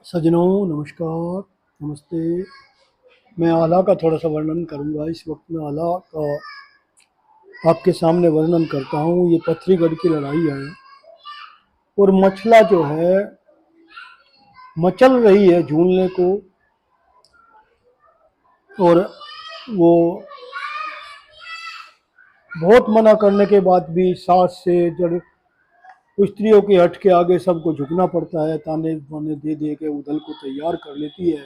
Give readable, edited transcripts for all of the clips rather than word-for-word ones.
सज्जनों नमस्कार, नमस्ते। मैं आला का थोड़ा सा वर्णन करूंगा। इस वक्त मैं आला का आपके सामने वर्णन करता हूँ। ये पथरीगढ़ की लड़ाई है और मछला जो है मचल रही है झूलने को, और वो बहुत मना करने के बाद भी सास से जड़ स्त्रियों के हट के आगे सबको झुकना पड़ता है। ताने बाने दे दे के उधल को तैयार कर लेती है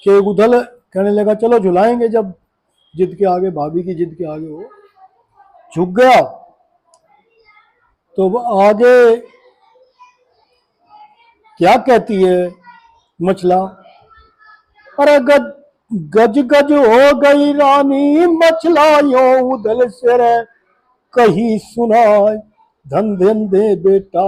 कि उधल कहने लगा चलो झुलाएंगे। जब जिद के आगे, भाभी की जिद के आगे वो झुक गया तो आगे क्या कहती है मछला, अरे गज गज गज हो गई रानी मछला यो उधल से रे कही सुनाए। धन धन दे बेटा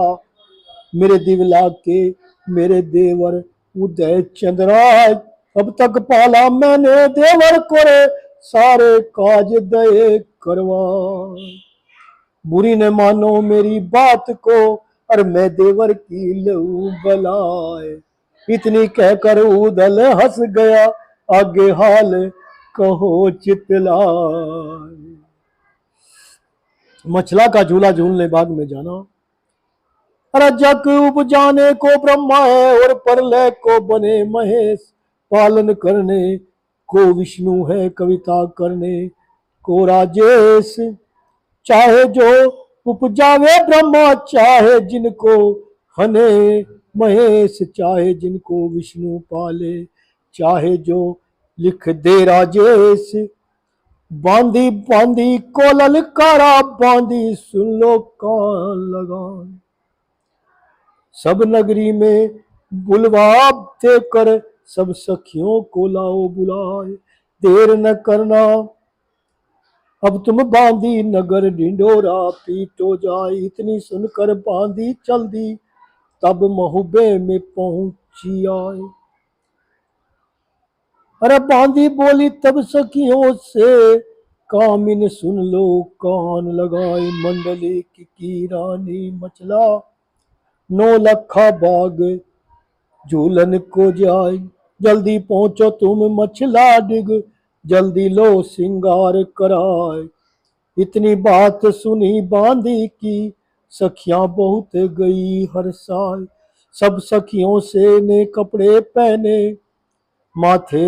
मेरे दिवला के, मेरे देवर उदय चंद्राय। अब तक पाला मैंने देवर को रे सारे काज दये करवाए। बुरी न मानो मेरी बात को, और मैं देवर की लऊ बलाए। इतनी कहकर उदल हंस गया, आगे हाल कहो चितलाए। मछला का झूला झूलने बाग में जाना। अरे जग उपजाने को ब्रह्मा है और प्रलय को बने महेश। पालन करने को विष्णु है, कविता करने को राजेश। चाहे जो उपजावे ब्रह्मा, चाहे जिनको हने महेश। चाहे जिनको विष्णु पाले, चाहे जो लिख दे राजेश। बांधी बांधी को ललकारा, बांधी सुन लो कान लगाए। सब नगरी में बुलवा देकर, सब सखियों को लाओ बुलाए। देर न करना अब तुम बांधी, नगर ढिंडोरा पीटो जाए। इतनी सुनकर बांधी चल दी, तब महुबे में पहुंची आए। अरे बांधी बोली तब सखियों से, कामिन सुन लो कान लगाए। मंडली की रानी मछला, 9 लखा बाग झूलन को जाए। जल्दी पहुंचो तुम मछला डिग, जल्दी लो सिंगार कराए। इतनी बात सुनी बांधी की, सखियां बहुत गई हर्षाए। सब सखियों से ने कपड़े पहने, माथे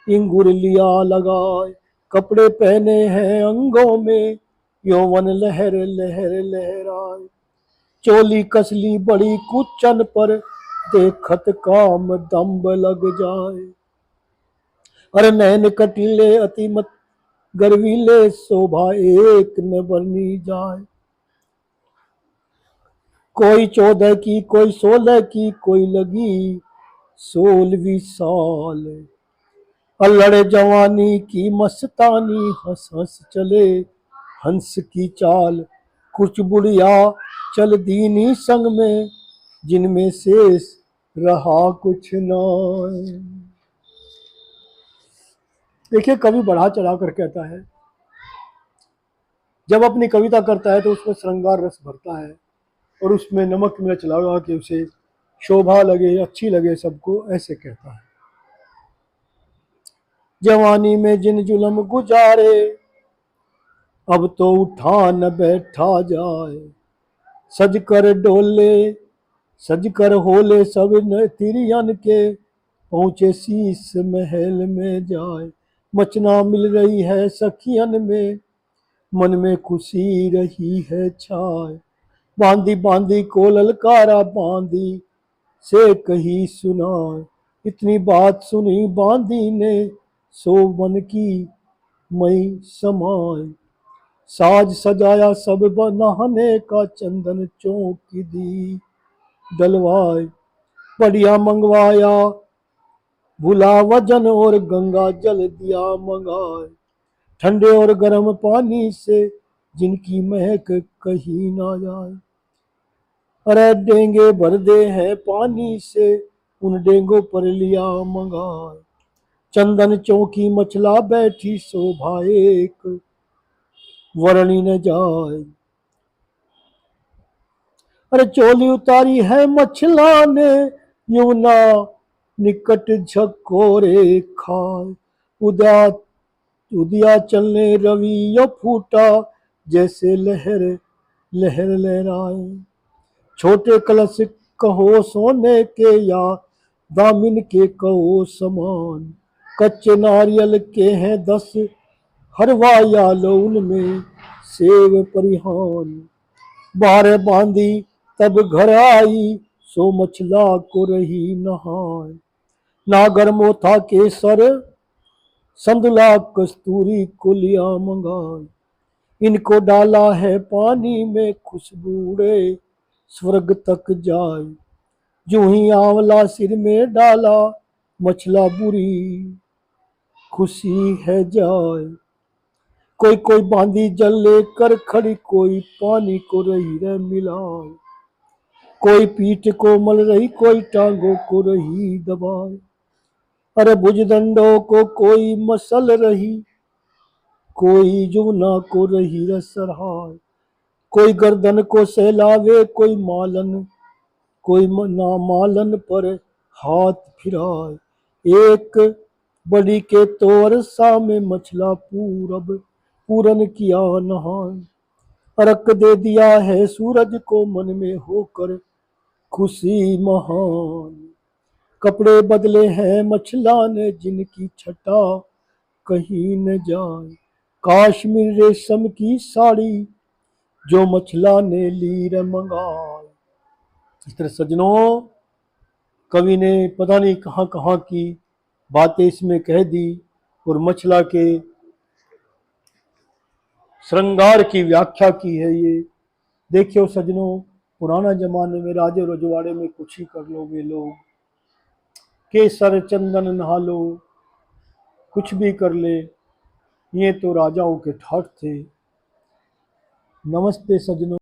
इंगुर लिया लगाए। कपड़े पहने हैं अंगों में, यौवन लहर लहर लहराए। चोली कसली बड़ी कुचन पर, देखत काम दम्ब लग जाए। अरे नैन कटीले अति मत गर्वीले, शोभा एक न बनी जाए। कोई 14 की, कोई 16 की, कोई लगी 16वीं साल। अल्लड़ जवानी की मस्तानी, हंस हंस चले हंस की चाल। कुछ बुढ़िया चल दीनी संग में, जिनमें शेष रहा कुछ ना। देखिए कवि बढ़ा चढ़ा कर कहता है, जब अपनी कविता करता है तो उसमें श्रृंगार रस भरता है और उसमें नमक मिर्च लगा के उसे शोभा लगे, अच्छी लगे सबको, ऐसे कहता है। जवानी में जिन जुल्म गुजारे, अब तो उठा न बैठा जाए। सज कर डोले सज कर होले सब न तिरियन के, पहुंचे शीस महल में जाए। मचना मिल रही है सखियन में, मन में खुशी रही है छाए। बांधी बांधी को ललकारा, बांधी से कही सुनाए। इतनी बात सुनी बांधी ने, सो मन की मई समाए। साज सजाया सब नहाने का, चंदन चौकी दी डलवाए। बढ़िया मंगवाया भुला वजन, और गंगा जल दिया मंगाए। ठंडे और गर्म पानी से, जिनकी महक कहीं ना जाए। अरे डेंगे भर दे हैं पानी से, उन डेंगों पर लिया मंगाए। चंदन चौकी मछला बैठी, शोभा एक वर्णी न जाए। अरे चोली उतारी है मछला ने, यमुना निकट झकोरे खाए। उदा उदिया चलने रवि यो फूटा, जैसे लहर लहर लहराए। छोटे कलश कहो सोने के, या दामिन के कहो समान। कच्चे नारियल के हैं 10, हरवा या लो उनमें सेव परिहान। बारह बांधी तब घर आई, सो मछला को रही नहाए। नागर मोथा केसर, संदला कस्तूरी को लिया मंगाए। इनको डाला है पानी में, खुशबूड़े स्वर्ग तक जाए। यूं ही आंवला सिर में डाला, मछला बुरी खुशी है जाए। कोई कोई बांधी जल लेकर खड़ी, कोई पानी को रही रह मिलाए। कोई पीठ को मल रही, कोई टांगों को रही दबाए। अरे भुजदंडों को कोई मसल रही, कोई जुमना को रही रह सरहाए। कोई गर्दन को सहलावे, कोई मालन, कोई ना मालन पर हाथ फिराए। एक बड़ी के तोर सा में मछला पूरन किया नहाए। अर्क दे दिया है सूरज को, मन में होकर खुशी महान। कपड़े बदले हैं मछला ने, जिनकी छटा कहीं न जाए। काश्मीर रेशम की साड़ी, जो मछला ने ली रे मंगाए। इस तरह सज्जनों, कवि ने पता नहीं कहाँ कहाँ की बातें इसमें कह दी और मछला के श्रृंगार की व्याख्या की है। ये देखियो सज्जनों, पुराना जमाने में राजे रजवाड़े में कुछ ही कर लो वे लोग, केसर चंदन नहा लो, कुछ भी कर ले, ये तो राजाओं के ठाठ थे। नमस्ते सज्जनों।